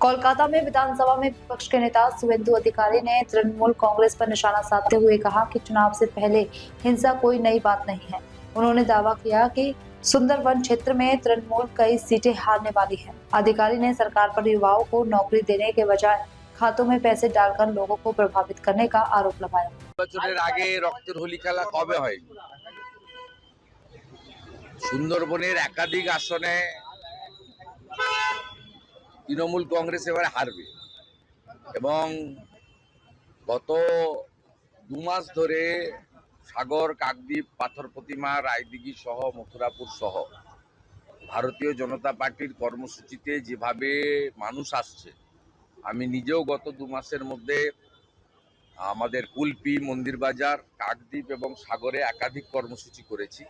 कोलकाता में विधानसभा में विपक्ष के नेता शुभेंदु अधिकारी ने तृणमूल कांग्रेस पर निशाना साधते हुए कहा कि चुनाव से पहले हिंसा कोई नई बात नहीं है। उन्होंने दावा किया कि सुंदरवन क्षेत्र में तृणमूल कई सीटें हारने वाली है। अधिकारी ने सरकार पर युवाओं को नौकरी देने के बजाय खातों में पैसे डालकर लोगों को प्रभावित करने का आरोप लगाया। বছরের আগে রক্তের হোলি খেলা কবে হয়? সুন্দরবনের একাধিক আসনে তৃণমূল কংগ্রেস এবারে হারবে এবং গত 2 মাস ধরে সাগর, কাকদ্বীপ, পাথর প্রতিমা, রায়দিঘি সহ মথুরাপুর সহ ভারতীয় জনতা পার্টির কর্মসূচিতে যেভাবে মানুষ আসছে, আমি নিজেও গত 2 মাসের মধ্যে আমাদের কুলপি, মন্দিরবাজার, কাকদ্বীপ এবং সাগরে একাধিক কর্মসূচি করেছি।